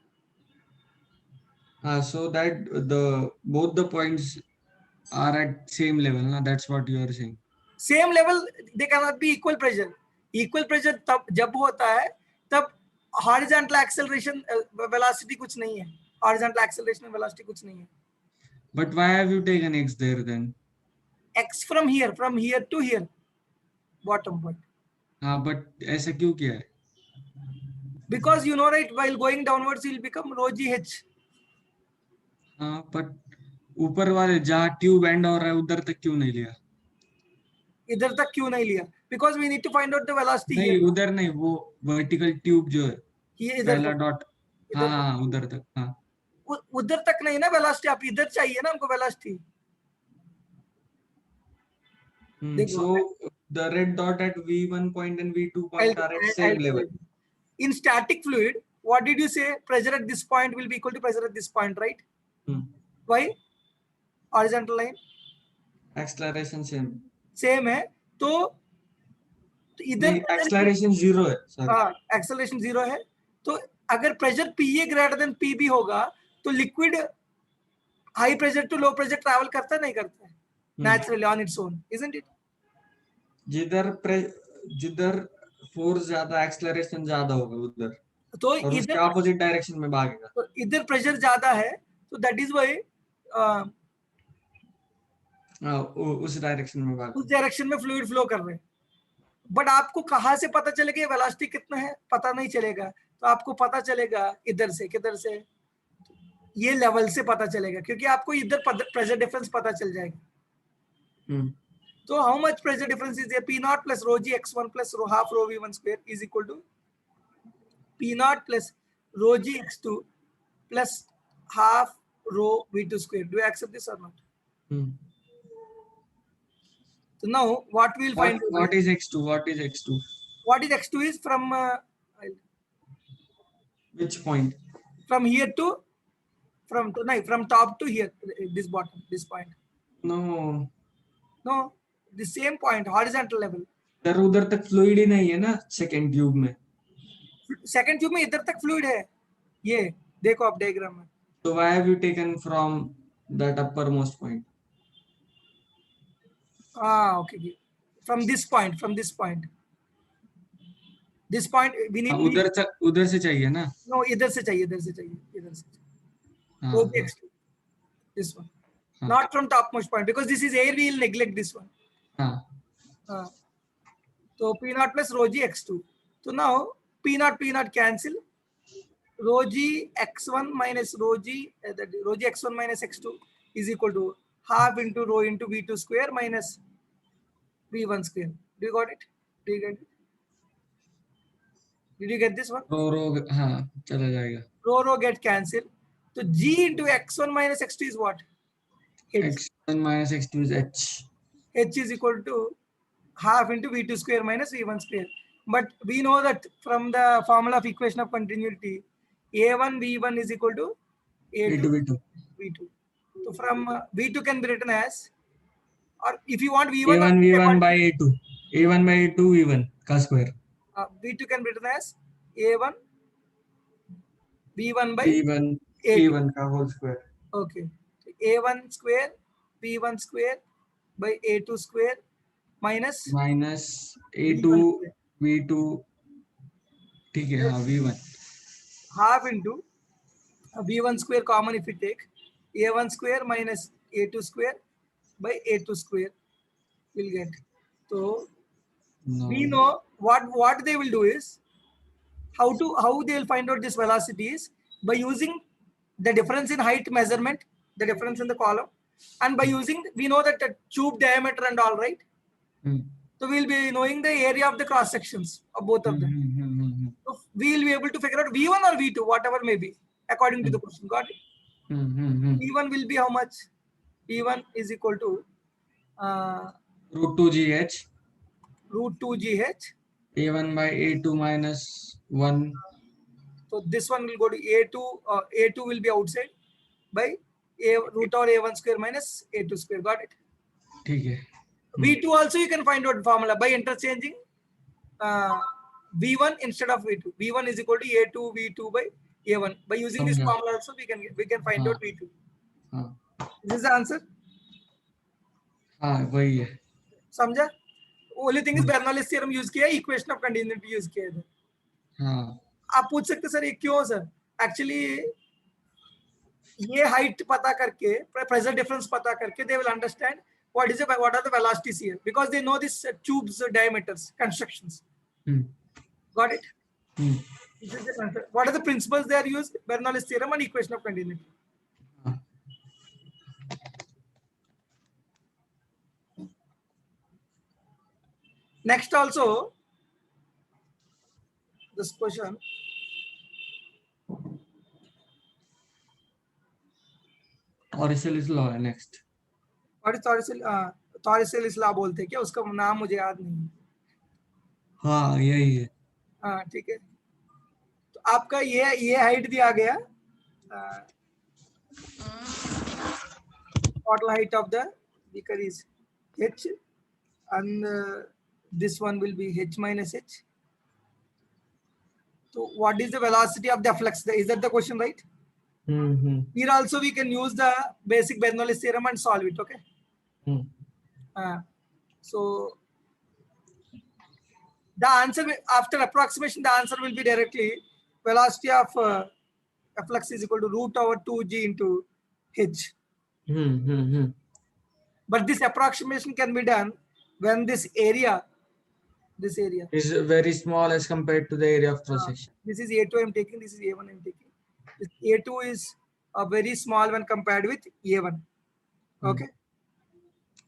So that both the points are at same level, na? That's what you are saying. Same level, they cannot be equal pressure. Equal pressure तब जब होता है तब horizontal acceleration velocity कुछ नहीं है. Horizontal acceleration velocity कुछ नहीं है. But why have you taken x there then? X from here to here, bottom point. हाँ, but ऐसा क्यों किया है? Because you know, right, while going downwards, it will become rho g h. हाँ, but ऊपर वाले जहाँ ट्यूब एंड हो रहा है उधर तक क्यों नहीं लिया? इधर तक क्यों नहीं लिया? Because we need to find out the velocity नहीं, here. उधर नहीं, वो वर्टिकल ट्यूब जो है, ये इधर पहला डॉट. हाँ, उधर तक. हाँ, उधर तक नहीं ना वेलोसिटी, आप इधर चाहिए ना हमको velocity. So the red dot at V1 point and V2 point are at same level. In static fluid, what did you say? Pressure at this point will be equal to pressure at this point, right? Why? Horizontal line. Acceleration same. Same है, तो इधर acceleration 0 है. हाँ, acceleration 0 है. तो अगर pressure PA greater than PB होगा, तो liquid high pressure to low pressure travel करता है नहीं करता है? Naturally on its own, isn't it? जिधर फोर्स ज्यादा, एक्सेलरेशन ज्यादा होगा उधर, तो और उसके ऑपोजिट डायरेक्शन में भागेगा. तो इधर प्रेशर ज्यादा है, तो दैट इज व्हाई उस डायरेक्शन में भागेगा. उस डायरेक्शन में फ्लूइड फ्लो कर रहे हैं. बट आपको कहाँ से पता चलेगा वेलोसिटी कितना है? पता नहीं चलेगा. तो आपको पता चलेगा इधर से, किधर से? ये लेवल से पता चलेगा, क्योंकि आपको इधर प्रेशर डिफरेंस पता चल जाएगा. So how much pressure difference is there? P naught plus rho g x1 plus rho half rho v1 square is equal to P naught plus rho g x2 plus half rho v2 square. Do you accept this or not? So now what we will find? What is x2? What is x2? What is x2 is from which point? From here to from top to here, this bottom, this point. No. The same point, horizontal level. Sir उधर तक fluid ही नहीं है ना second tube में. Second tube में इधर तक fluid है, ये देखो आप डायग्राम में. So why have you taken from that uppermost point? Okay. From this point. This point we need. उधर से चाहिए ना? No, इधर से चाहिए. x2. This one. Not from topmost point, because this is air, we will neglect this one. So P naught plus rho g x2. So now P naught cancel. Rho g x1 minus rho g x1 minus x2 is equal to half into rho into v2 square minus v1 square. Do you got it? Did you get this one? Rho हाँ चला जाएगा. Rho get cancelled. So g into x1 minus x2 is what? x1 minus x2 is h. H is equal to half into v2 square minus v1 square. But we know that from the formula of equation of continuity, a1 v1 is equal to a2 v2. v2. So from v2 can be written as, or if you want v1 a1 v1 by a2. a1 by a2 v1 का square. v2 can be written as a1 v1 by v1 a2. a1 का whole square. Okay. So a1 square v1 square by a2 square minus a2 v2. ठीक है, हाँ v1 half into v1 square common if we take a1 square minus a2 square by a2 square will get. So we know what they will do is how they will find out this velocity is by using the difference in height measurement, the difference in the column, and by using, we know that the tube diameter and all, right? So we'll be knowing the area of the cross sections of both of them. So we'll be able to figure out v1 or v2, whatever may be, according to the question. Got it? v1 will be how much? v1 is equal to root 2 gh. Root 2 gh. a1 by a2 minus 1. So this one will go to a2. A2 will be outside by root over a1 square minus a2 square. Got it? ठीक है. v2 also you can find out formula by interchanging v1 instead of v2. v1 is equal to a2 v2 by a1. By using this formula also we can find out v2. This is the answer. हाँ वही है. समझा? Only thing is Bernoulli's theorem use किया, equation of continuity use किया है. हाँ. आप पूछ सकते सर ये क्यों सर? Actually ये height पता करके, pressure difference पता करके, they will understand what are the velocities here, because they know this tubes diameters constructions. Got it? This is the concept. What are the principles they are used? Bernoulli's theorem and equation of continuity. Next also, this question. Torricelli's law है next. What is Torricelli's law बोलते हैं क्या? उसका नाम मुझे याद नहीं. हाँ यही है. हाँ ठीक है. तो आपका ये हाइट दिया गया. Total height of the beaker is h, and this one will be h minus h. So what is the velocity of the flux? Is that the question, right? Here also we can use the basic Bernoulli's theorem and solve it. Okay. So the answer after approximation, the answer will be directly velocity of flux is equal to root over 2g into h. But this approximation can be done when this area is very small as compared to the area of cross section. This is A2 I'm taking, this is A1 I'm taking. This A2 is very small when compared with A1. Okay.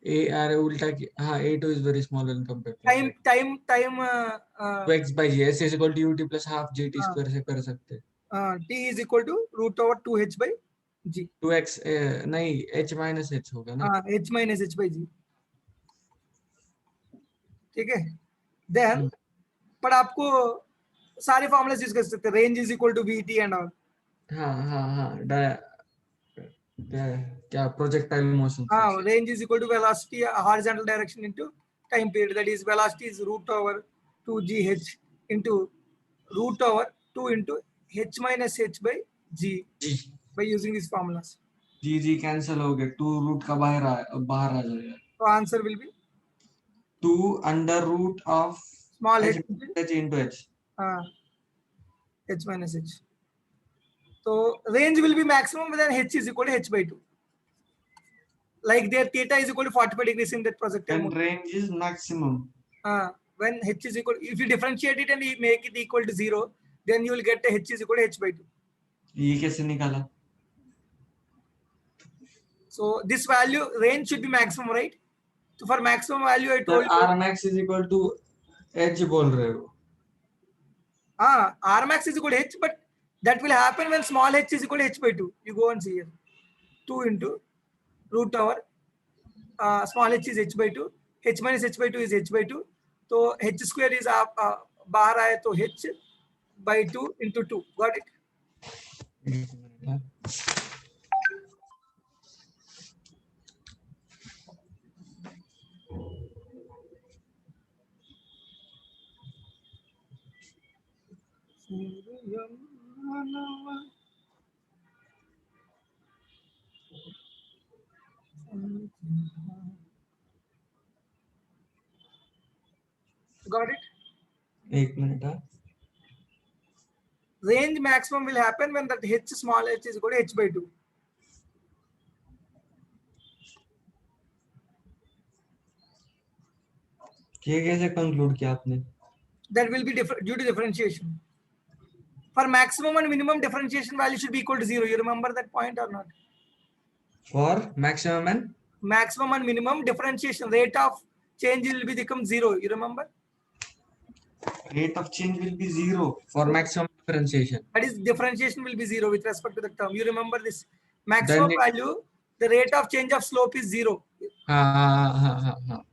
A2 is very small when compared to time to x by g. S is equal to ut plus half gt square से कर सकते. T is equal to root over 2h by g. 2x नहीं h minus h होगा ना. h minus h by g. ठीक है. Then पर आपको सारे फॉर्मूलास यूज कर सकते हैं. Range is equal to vt and all. हाँ क्या projectile motion. Range is equal to velocity horizontal direction into time period, that is velocity is root over 2gh into root over 2 into h minus h by g by using these formulas. g cancel हो गया. 2 root का बाहर आ जाएगा. तो answer will be 2 under root of small h into h. H minus h. So range will be maximum when h is equal to h by 2. Like their theta is equal to 45 degrees in that projectile. And range is maximum. When h is equal, if you differentiate it and you make it equal to 0, then you will get h is equal to h by 2. ये कैसे निकाला? So this value range should be maximum, right? So for maximum value I told you r max is equal to h बोल रहे हो. R max is equal to h, but that will happen when small h is equal to h by 2. You go and see here. 2 into root over small h is h by 2, h minus h by 2 is h by 2. So h square is बाहर आए तो h by 2 into 2. Got it? Got it? एक minute हाँ. Range maximum will happen when that h small h is equal to h by 2. ये कैसे conclude किया आपने? That will be due to differentiation. For maximum and minimum, differentiation value should be equal to 0. You remember that point or not? For maximum and minimum, differentiation rate of change will become 0. You remember? Rate of change will be 0 for maximum differentiation. That is, differentiation will be 0 with respect to the term. You remember this? Maximum value, the rate of change of slope is 0.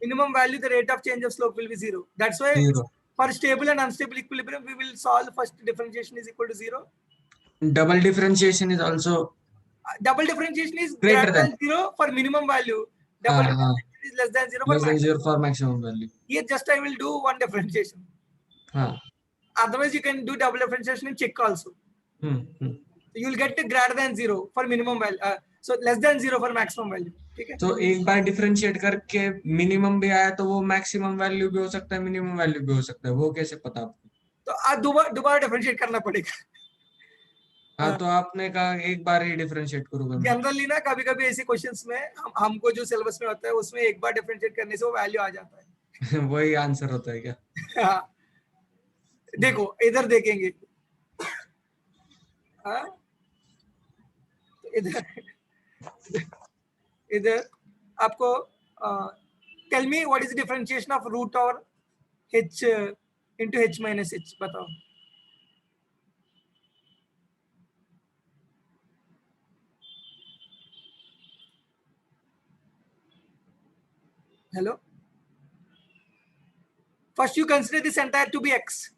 Minimum value, the rate of change of slope will be 0. That's why 0. For stable and unstable equilibrium, we will solve first differentiation is equal to 0. Double differentiation is also double differentiation is greater than 0 for minimum value. Double differentiation is less than 0 for maximum. For maximum value. Here just I will do one differentiation. Otherwise, you can do double differentiation in check also. So you will get greater than 0 for minimum value. So less than 0 for maximum value. Okay? तो एक बार differentiate करके minimum भी आया तो वो maximum value भी हो सकता है, मिनिमम वैल्यू भी हो सकता है. वो कैसे पता आपको? तो दोबारा डिफरेंशिएट करना पड़ेगा. हाँ, तो आपने कहा एक बार ही डिफरेंशिएट करूंगा. जनरली ना कभी-कभी ऐसे क्वेश्चंस में हमको जो सिलेबस में होता है उसमें एक बार डिफरेंशिएट करने से वो वैल्यू आ जाता है. वही आंसर होता है क्या? देखो इधर देखेंगे. इधर आपको tell me what is the differentiation of root over h into h minus h बताओ. Hello. First you consider this entire to be x.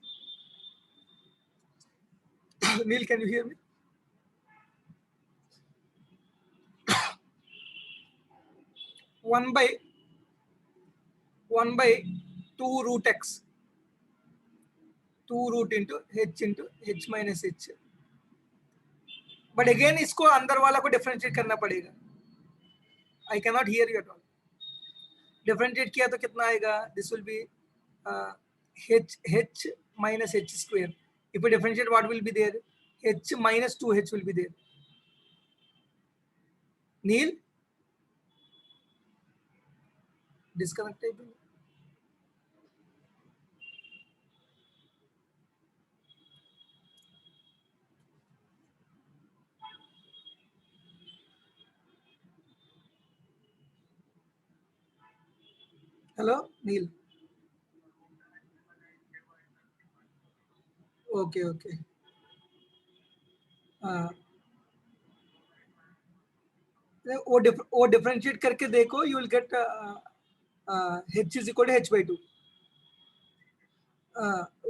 Neil, can you hear me? one by 2 root x. 2 root into h minus h. But again इसको अंदर वाला को differentiate करना पड़ेगा. I cannot hear you at all. Differentiate किया तो कितना आएगा? This will be h minus h square. If we differentiate, what will be there? H minus 2h will be there. Neil? Disconnected. Hello, Neil. Okay. वो differentiate करके देखो, you will get h is equal to h by 2.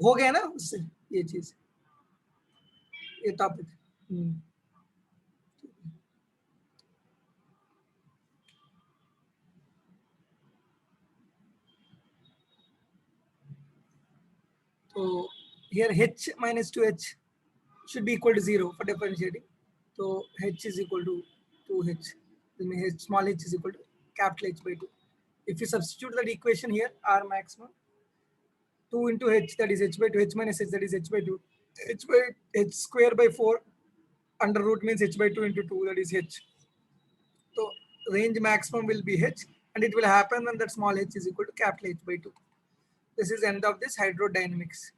हो गया ना उससे ये चीज, ये topic. So here h minus 2h should be equal to 0 for differentiating. So h is equal to 2h. That means h, small h is equal to capital H by 2. If you substitute that equation here, R maximum, 2 into h, that is h by 2, h minus h, that is h by 2, h by h square by 4, under root means h by 2 into 2, that is h. So range maximum will be h, and it will happen when that small h is equal to capital H by 2. This is end of this hydrodynamics.